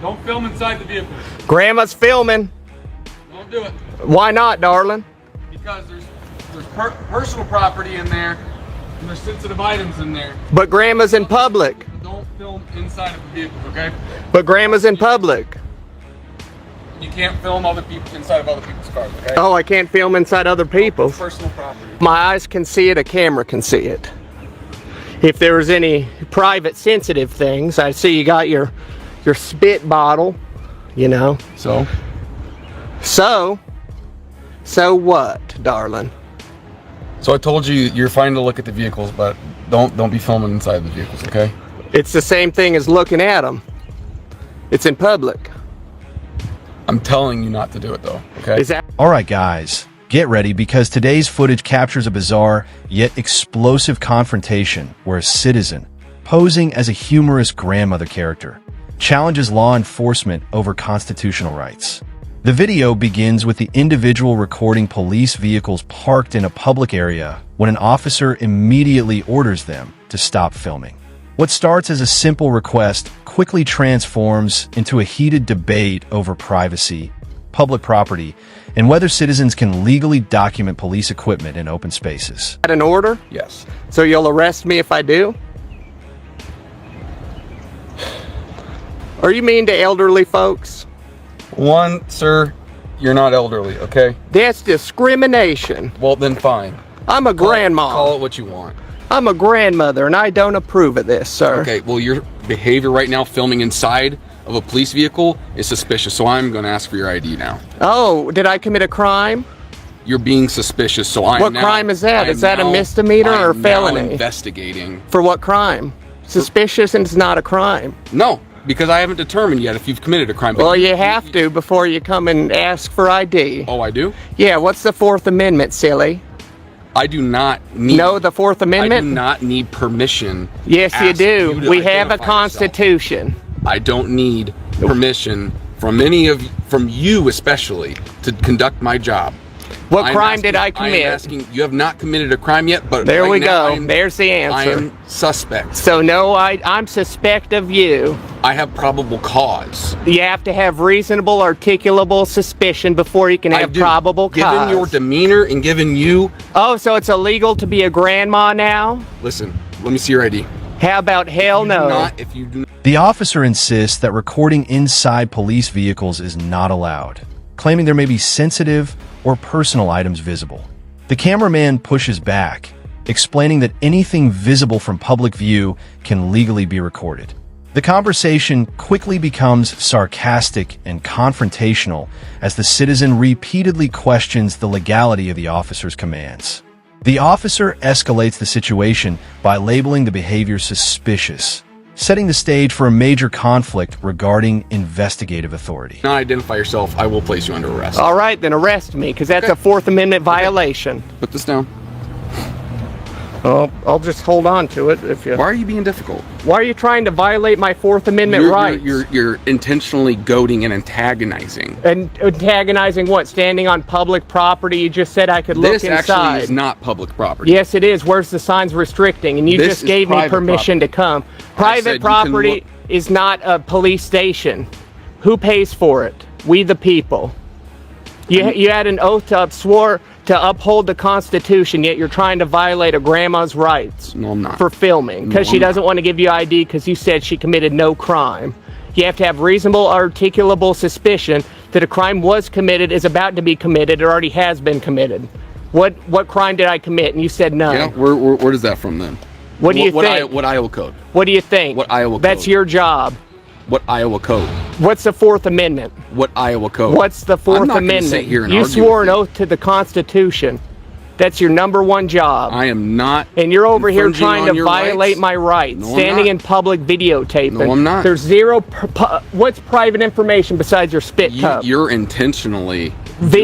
Don't film inside the vehicle. Grandma's filming. Don't do it. Why not, darling? Because there's personal property in there, and there's sensitive items in there. But Grandma's in public. Don't film inside of the vehicle, okay? But Grandma's in public. You can't film other people inside of other people's cars, okay? Oh, I can't film inside other people's. Personal property. My eyes can see it, a camera can see it. If there was any private sensitive things, I see you got your spit bottle, you know. So what, darling? So I told you you're fine to look at the vehicles, but don't be filming inside the vehicles, okay? It's the same thing as looking at them. It's in public. I'm telling you not to do it though, okay? Is that Alright guys, get ready because today's footage captures a bizarre yet explosive confrontation where a citizen, posing as a humorous grandmother character, challenges law enforcement over constitutional rights. The video begins with the individual recording police vehicles parked in a public area when an officer immediately orders them to stop filming. What starts as a simple request quickly transforms into a heated debate over privacy, public property, and whether citizens can legally document police equipment in open spaces. an order? Yes. So you'll arrest me if I do? Are you mean to elderly folks? One, sir, you're not elderly, okay? That's discrimination. Well, then fine. I'm a grandma. Call it what you want. I'm a grandmother, and I don't approve of this, sir. Okay, well, your behavior right now, filming inside of a police vehicle, is suspicious, so I'm going to ask for your ID now. Oh, did I commit a crime? You're being suspicious, so I'm What now, crime is that? I am Is that a now- misdemeanor I or am now felony? investigating. For what crime? Suspicious and it's not a crime. No, because I haven't determined yet if you've committed a crime. but Well, you have to before you come and ask for ID. Oh, I do? Yeah, what's the Fourth Amendment, silly? I do not need... No, the Fourth I Amendment? do not need permission. Yes, you Ask do. to We have a identify yourself. constitution. I don't need permission from from you especially, to conduct my job. What I'm crime asking- did I am commit? asking, you have not committed a crime yet, but There right we now go. There's the I answer. am suspect. So no, I'm suspect of you. I have probable cause. You have to have reasonable, articulable suspicion before you can I have do. probable cause. Given your demeanor and given you... Oh, so it's illegal to be a grandma now? Listen, let me see your ID. How about hell no? If you do not... The officer insists that recording inside police vehicles is not allowed, claiming there may be sensitive or personal items visible. The cameraman pushes back, explaining that anything visible from public view can legally be recorded. The conversation quickly becomes sarcastic and confrontational as the citizen repeatedly questions the legality of the officer's commands. The officer escalates the situation by labeling the behavior suspicious, setting the stage for a major conflict regarding investigative authority. Not identify yourself, I will place you under arrest. All right, then arrest me, because that's Okay. a Fourth Amendment violation. Put this down. Oh, I'll just hold on to it if you... Why are you being difficult? Why are you trying to violate my Fourth Amendment rights? You're intentionally goading and antagonizing. And antagonizing what? Standing on public property? You just said I could look This inside. actually is not public property. Yes, it is. Where's the signs restricting? And you This just is gave me private permission property. to come. said Private you can property look- is not a police station. Who pays for it? We the people. You had an oath swore to uphold the Constitution, yet you're trying to violate a grandma's rights. No, I'm not. For filming, because No, she I'm doesn't want to give you ID because you said she committed no crime. You have to have reasonable, articulable suspicion that a crime was committed, is about to be committed, or already has been committed. What crime did I commit? And you said none. Yeah, where does that from then? What do you think? What Iowa code? What do you think? What Iowa code? That's your job. What Iowa code? What's the Fourth Amendment? What Iowa code? What's the Fourth I'm not gonna Amendment? sit here and You argue swore with an you. oath to the Constitution. That's your #1 job. I am not. And you're over here infringing trying on to your violate rights. my rights, No, I'm standing not. in public videotaping. No, I'm not. There's zero. What's private information besides your spit cup? You're intentionally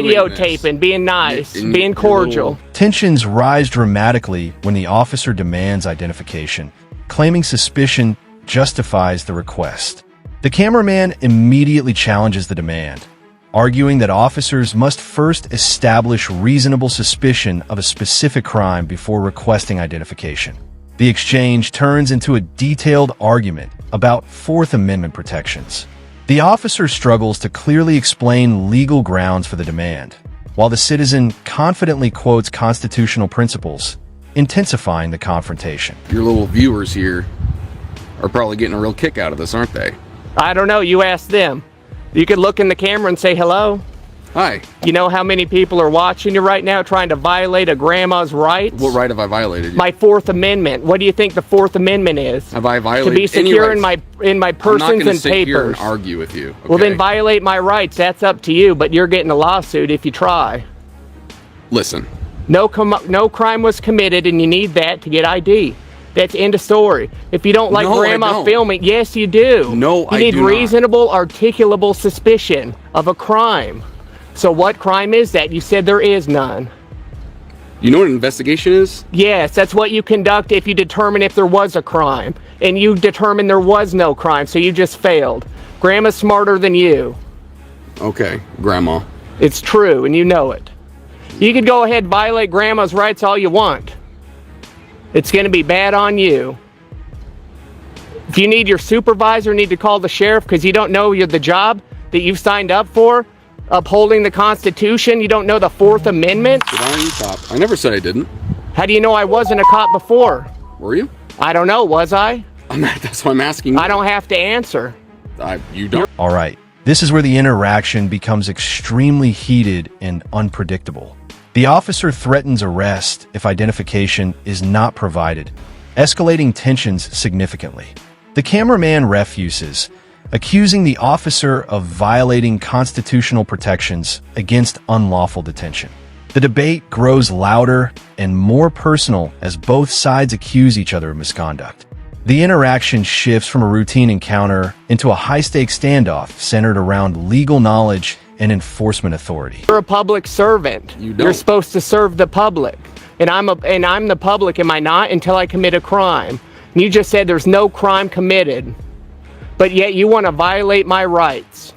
Videotaping, being nice, In being your cordial. little- Tensions rise dramatically when the officer demands identification, claiming suspicion justifies the request. The cameraman immediately challenges the demand, arguing that officers must first establish reasonable suspicion of a specific crime before requesting identification. The exchange turns into a detailed argument about Fourth Amendment protections. The officer struggles to clearly explain legal grounds for the demand, while the citizen confidently quotes constitutional principles, intensifying the confrontation. Your little viewers here are probably getting a real kick out of this, aren't they? I don't know. You ask them. You could look in the camera and say hello. Hi. You know how many people are watching you right now trying to violate a grandma's rights? What right have I violated? My Fourth Amendment. What do you think the Fourth Amendment is? Have I violated to be secure in my I'm not persons gonna and sit here and papers. argue with you. Well, then okay? violate my rights. That's up to you. But you're getting a lawsuit if you try. Listen. No crime was committed, and you need that to get ID. That's end of story. If you don't like No, I grandma don't. filming, yes, you do. No, you I need do not. reasonable, articulable suspicion of a crime. So what crime is that? You said there is none. You know what an investigation is? Yes, that's what you conduct if you determine if there was a crime. And you determine there was no crime, so you just failed. Grandma's smarter than you. Okay, Grandma. It's true, and you know it. You could go ahead and violate grandma's rights all you want. It's going to be bad on you. If you need your supervisor, need to call the sheriff because you don't know the job that you've signed up for, upholding the Constitution. You don't know the Fourth Amendment. Did I you cop? I never said I didn't. How do you know I wasn't a cop before? Were you? I don't know. Was I? That's why I'm asking you. I don't have to answer. You don't. All right, this is where the interaction becomes extremely heated and unpredictable. The officer threatens arrest if identification is not provided, escalating tensions significantly. The cameraman refuses, accusing the officer of violating constitutional protections against unlawful detention. The debate grows louder and more personal as both sides accuse each other of misconduct. The interaction shifts from a routine encounter into a high-stakes standoff centered around legal knowledge and enforcement authority. You're a public servant. You don't. You're supposed to serve the public. And I'm the public, am I not? Until I commit a crime. And you just said there's no crime committed. But yet you want to violate my rights.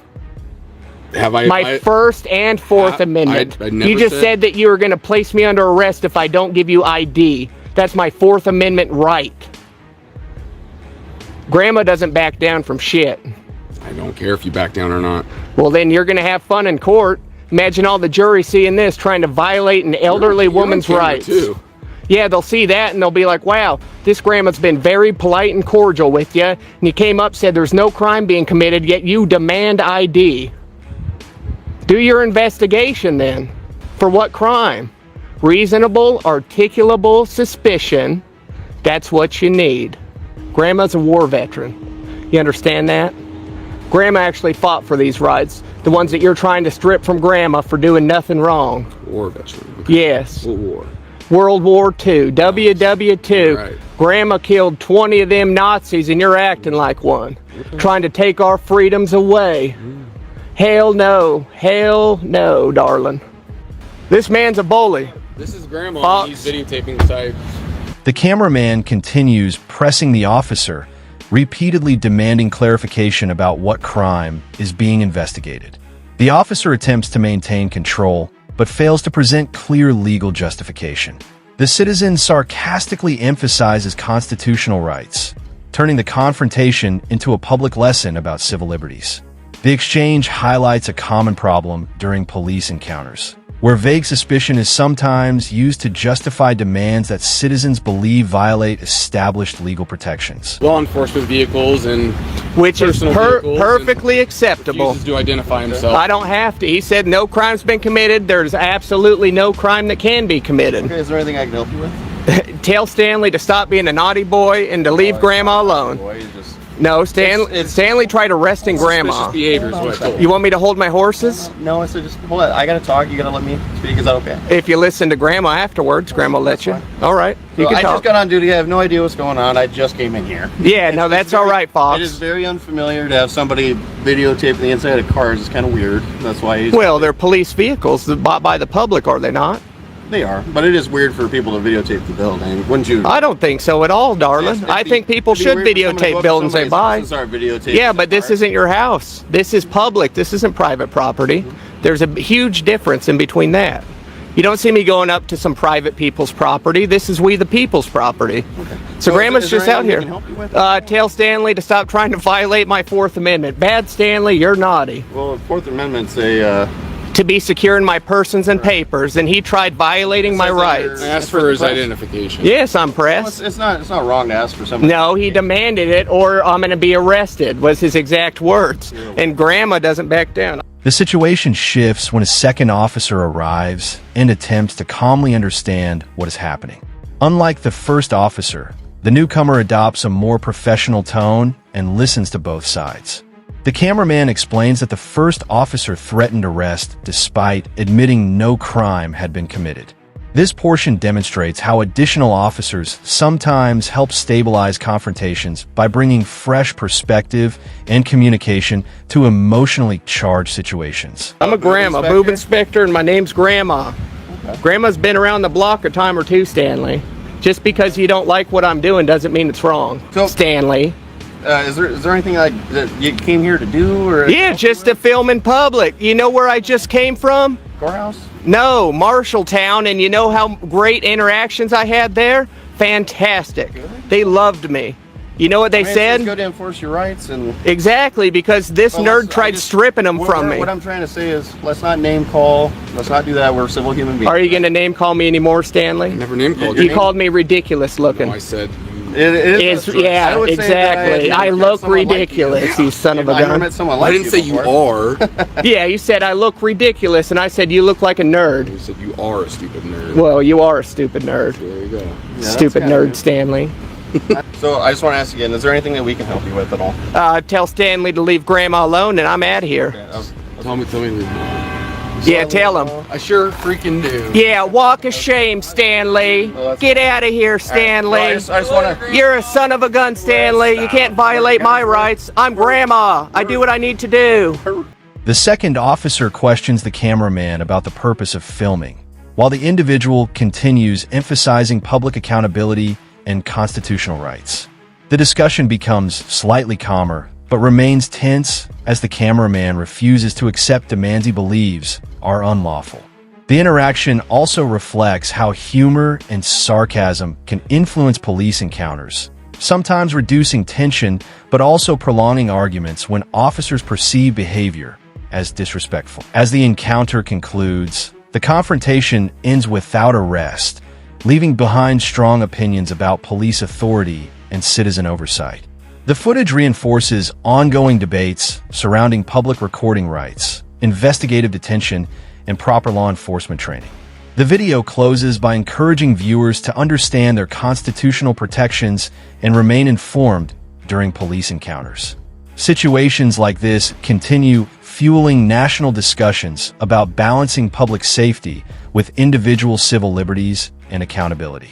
Have I? My First and Fourth Amendment. I never You just said that you were going to place me under arrest if I don't give you ID. That's my Fourth Amendment right. Grandma doesn't back down from shit. I don't care if you back down or not. Well, then you're going to have fun in court. Imagine all the jury seeing this, trying to violate an elderly You're on woman's camera, rights. too. Yeah, they'll see that and they'll be like, wow, this grandma's been very polite and cordial with you. And you came up, said there's no crime being committed, yet you demand ID. Do your investigation then. For what crime? Reasonable, articulable suspicion. That's what you need. Grandma's a war veteran. You understand that? Grandma actually fought for these rights. The ones that you're trying to strip from Grandma for doing nothing wrong. War veteran. Okay. Yes. What war? World War II, WW2. Right. Grandma killed 20 of them Nazis and you're acting like one. Trying to take our freedoms away. Hell no, darling. This man's a bully. This is Grandma. Fox. He's videotaping the side. The cameraman continues pressing the officer, repeatedly demanding clarification about what crime is being investigated. The officer attempts to maintain control, but fails to present clear legal justification. The citizen sarcastically emphasizes constitutional rights, turning the confrontation into a public lesson about civil liberties. The exchange highlights a common problem during police encounters, where vague suspicion is sometimes used to justify demands that citizens believe violate established legal protections. Law enforcement vehicles and Which is personal vehicles perfectly and acceptable. refuses to identify himself. I don't have to. He said no crime's been committed. There's absolutely no crime that can be committed. Okay, is there anything I can help you with? Tell Stanley to stop being a naughty boy and to leave Grandma alone. Boy, you just... No, Stanley tried arresting Grandma. Suspicious behavior is what I told you. You want me to hold my horses? No, so just hold on. I gotta talk. You gotta let me speak. Is that okay? If you listen to Grandma afterwards, Grandma will let you. All right, you So can I talk. just got on duty. I have no idea what's going on. I just came in here. Yeah, no, that's all right, Fox. It is very unfamiliar to have somebody videotaping the inside of cars. It's kind of weird. That's why Well, they're police vehicles bought by the public, are they not? they are. But it is weird for people to videotape the building. Wouldn't you? I don't think so at all, darling. I think people should videotape buildings they buy. Yeah, but this isn't your house. This is public. This isn't private property. There's a huge difference in between that. You don't see me going up to some private people's property. This is we the people's property. Okay. So Grandma's is there just out anything here. we can help you with? Tell Stanley to stop trying to violate my Fourth Amendment. Bad Stanley, you're naughty. Well, Fourth Amendment's a To be secure in my persons and papers, and he tried violating my says that rights. I asked for his identification. Yes, I'm well, pressed. it's not wrong to ask for something. No, he demanded it, or I'm going to be arrested, was his exact words. And Grandma doesn't back down. The situation shifts when a second officer arrives and attempts to calmly understand what is happening. Unlike the first officer, the newcomer adopts a more professional tone and listens to both sides. The cameraman explains that the first officer threatened arrest despite admitting no crime had been committed. This portion demonstrates how additional officers sometimes help stabilize confrontations by bringing fresh perspective and communication to emotionally charged situations. I'm a grandma, boob inspector, and my name's Grandma. Grandma's been around the block a time or two, Stanley. Just because you don't like what I'm doing doesn't mean it's wrong, So- Stanley. Is there anything like that you came here to do, or Yeah, just to film in public. You know where I just came from? courthouse? No, Marshalltown, and you know how great interactions I had there? Fantastic. They loved me. You know what they I mean, it's said? good to enforce your rights, and Exactly, because this well, nerd let's- I tried just- stripping them what- from me. What I'm trying to say is, let's not name call. Let's not do that. We're civil human beings. Are you going to name call me anymore, Stanley? Never name called You you. called me ridiculous looking. I said It is. It's, that's right. I yeah, would say that exactly. I I met look someone like ridiculous, you son of a I never gun. met someone I like didn't say you before. are. Yeah, you said I look ridiculous, and I said you look like a nerd. You said you are a stupid nerd. Well, you are a stupid nerd. There you go. that's Stupid kinda nerd, weird. Stanley. So I just want to ask again: is there anything that we can help you with at all? Tell Stanley to leave Grandma alone, and I'm out of here. Tell me. Yeah, tell him. I sure freaking do. Yeah, walk of shame, Stanley. that's- Get out of here, Stanley. I just want to. You're a son of a gun, Stanley. You can't violate my rights. I'm Grandma. I do what I need to do. The second officer questions the cameraman about the purpose of filming, while the individual continues emphasizing public accountability and constitutional rights. The discussion becomes slightly calmer, but remains tense as the cameraman refuses to accept demands he believes are unlawful. The interaction also reflects how humor and sarcasm can influence police encounters, sometimes reducing tension but also prolonging arguments when officers perceive behavior as disrespectful. As the encounter concludes, the confrontation ends without arrest, leaving behind strong opinions about police authority and citizen oversight. The footage reinforces ongoing debates surrounding public recording rights, investigative detention, and proper law enforcement training. The video closes by encouraging viewers to understand their constitutional protections and remain informed during police encounters. Situations like this continue fueling national discussions about balancing public safety with individual civil liberties and accountability.